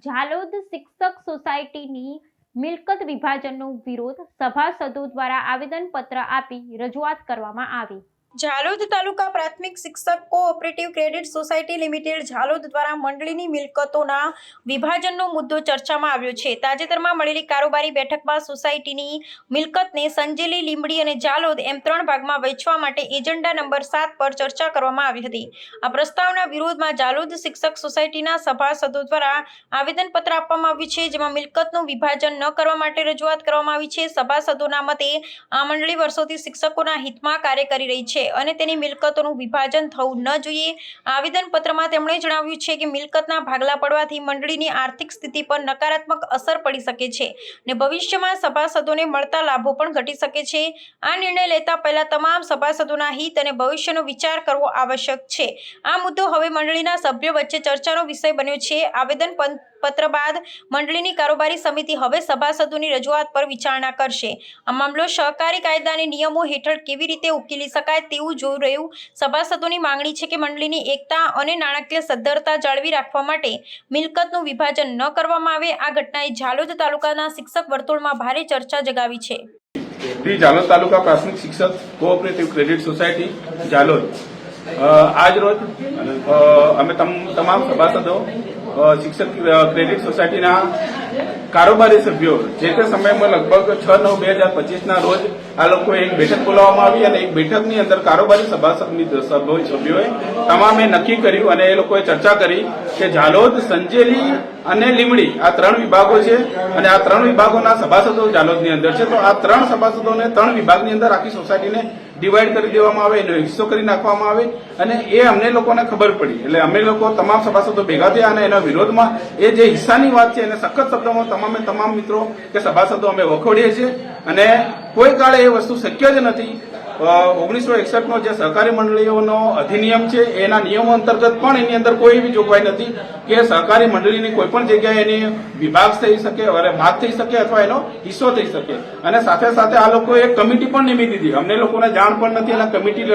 ઝાલોદ શિક્ષક સોસાયટીની મિલકત વિભાજનનો વિરોધ સભાસદો દ્વારા આવેદનપત્ર આપી રજૂઆત કરવામાં આવી। ઝાલોદ તાલુકા પ્રાથમિક શિક્ષક cooperative credit society limited Jhalod દ્વારા મંડળીની મિલકતોના વિભાજનનો મુદ્દો ચર્ચામાં આવ્યો છે। તાજેતરમાં મળેલી કારોબારી બેઠકમાં સોસાયટીની મિલકતને સંજેલી, લીંબડી અને ઝાલોદ એમ 3 ભાગમાં વહેંચવા માટે એજન્ડા નંબર 7 પર ચર્ચા કરવામાં આવી હતી। આ પ્રસ્તાવના વિરોધમાં ઝાલોદ શિક્ષક સોસાયટીના સભાસદો દ્વારા આવેદનપત્ર આપવામાં આવ્યું છે, જેમાં મિલકતનું વિભાજન ન કરવા માટે રજૂઆત કરવામાં આવી છે। સભાસદોના મતે આ મંડળી વર્ષોથી શિક્ષકોના હિતમાં કાર્ય કરી રહી છે અને તેની મિલકતોનું વિભાજન થવું ન જોઈએ। આવેદનપત્રમાં તેમણે જણાવ્યું છે કે મિલકતના ભાગલા પડવાથી મંડળીની આર્થિક સ્થિતિ પર નકારાત્મક અસર પડી શકે છે અને ભવિષ્યમાં સભાસદોને મળતા લાભો પણ ઘટી શકે છે। આ નિર્ણય લેતા પહેલા તમામ સભાસદોના હિત અને ભવિષ્યનો વિચાર કરવો આવશ્યક છે। આ મુદ્દો હવે મંડળીના સભ્યો વચ્ચે ચર્ચાનો વિષય બન્યો છે। આવેદનપત્ર બાદ મંડળીની કારોબારી સમિતિ હવે સભાસદોની રજૂઆત પર વિચારણા કરશે। આ મામલો સહકારી કાયદા અને નિયમો હેઠળ કેવી રીતે ઉકેલી શકાય તેવું જોઈ રહ્યું। સભાસદોની માંગણી છે કે મંડળીની એકતા અને નાણાકીય સદ્ધરતા જાળવી રાખવા માટે મિલકતનું વિભાજન ન કરવામાં આવે। આ ઘટનાએ ઝાલોદ તાલુકાના શિક્ષક વર્તુળમાં ભારે ચર્ચા જગાવી છે। ઝાલોદ તાલુકા પ્રાથમિક શિક્ષક કોઓપરેટિવ ક્રેડિટ સોસાયટી ઝાલોદ આજ રોજ અમે તમામ સભાસદો શિક્ષક ક્રેડિટ સોસાયટીના કારોબારી સભ્યો જે તે સમયમાં લગભગ 6/9/2025 રોજ આ લોકોએ એક બેઠક બોલાવવામાં આવી અને એક બેઠકની અંદર કારોબારી સભ્યોએ તમામે નક્કી કર્યું અને એ લોકોએ ચર્ચા કરી કે ઝાલોદ, સંજેલી અને લીંબડી આ 3 વિભાગો છે અને આ 3 વિભાગોના સભાસદો ઝાલોદની અંદર છે। તો આ 3 સભાસદોને 3 વિભાગની અંદર આખી સોસાયટીને ડિવાઈડ કરી દેવામાં આવે, એનો હિસ્સો કરી નાખવામાં આવે અને એ અમને લોકોને ખબર પડી એટલે અમે લોકો તમામ સભાસદો ભેગા થયા અને એના વિરોધમાં એ જે હિસ્સાની વાત છે એને સખત શબ્દોમાં તમામ મિત્રો કે સભાસદો અમે વખોડીએ છીએ અને કોઈ કાળે એ વસ્તુ શક્ય જ નથી। 1961નો જે સહકારી મંડળીઓનો અધિનિયમ છે એના નિયમો અંતર્ગત પણ એની અંદર કોઈ એવી જોગવાઈ નથી કે સહકારી મંડળીની કોઈ પણ જગ્યાએ એની વિભાગ થઈ શકે, ભાગ થઈ શકે અથવા એનો હિસ્સો થઈ શકે અને સાથે સાથે આ લોકોએ એક કમિટી પણ નિમી દીધી। અમને લોકોને જાણ પણ નથી અને કમિટી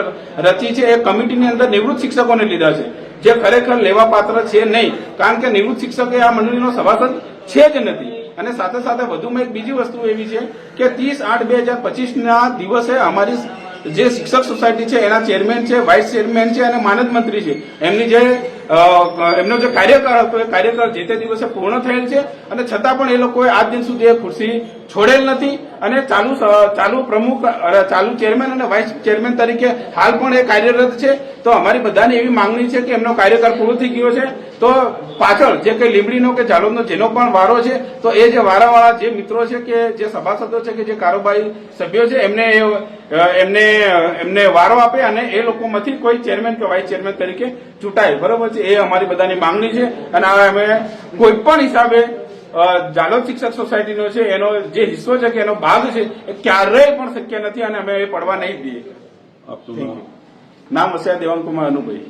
રચી છે। એ કમિટીની અંદર નિવૃત્ત શિક્ષકોને લીધા છે જે ખરેખર લેવા પાત્ર છે નહીં, કારણ કે નિવૃત્ત શિક્ષક એ આ મંડળીનો સભાસદ છે જ નથી। અને સાથે સાથે વધુમાં એક બીજી વસ્તુ એવી છે કે 30/8/2025ના દિવસે અમારી જે શિક્ષક સોસાયટી છે એના ચેરમેન છે, વાઇસ ચેરમેન છે અને માનદ મંત્રી છે, એમનો જે કાર્યકાળ હતો એ કાર્યકાળ જે તે દિવસે પૂર્ણ થયેલ છે અને છતાં પણ એ લોકોએ આજ દિન સુધી એ ખુરશી છોડેલ નથી અને ચાલુ પ્રમુખ, ચાલુ ચેરમેન અને વાઇસ ચેરમેન તરીકે હાલ પણ એ કાર્યરત છે। તો અમારી બધાની એવી માંગણી છે કે એમનો કાર્યકાળ પૂરો થઈ ગયો છે તો પાછળ જે કંઈ લીંબડીનો કે ઝાલોદનો જેનો પણ વારો છે તો એ જે વારાવાળા જે મિત્રો છે કે જે સભાસદો છે કે જે કારોબારી સભ્યો છે એમને વારો આપે અને એ લોકોમાંથી કોઈ ચેરમેન કે વાઇસ ચેરમેન તરીકે ચૂંટાય। બરોબર છે, એ અમારી બધાની માંગણી છે અને હવે અમે કોઈ પણ હિસાબે ઝાલોદ શિક્ષક સોસાયટીનો છે એનો જે હિસ્સો છે કે એનો ભાગ છે એ ક્યારેય પણ શક્ય નથી અને અમે એ પડવા નહીં દઈએ। નામ વસ્યા દેવાંગકુમાર અનુભાઈ।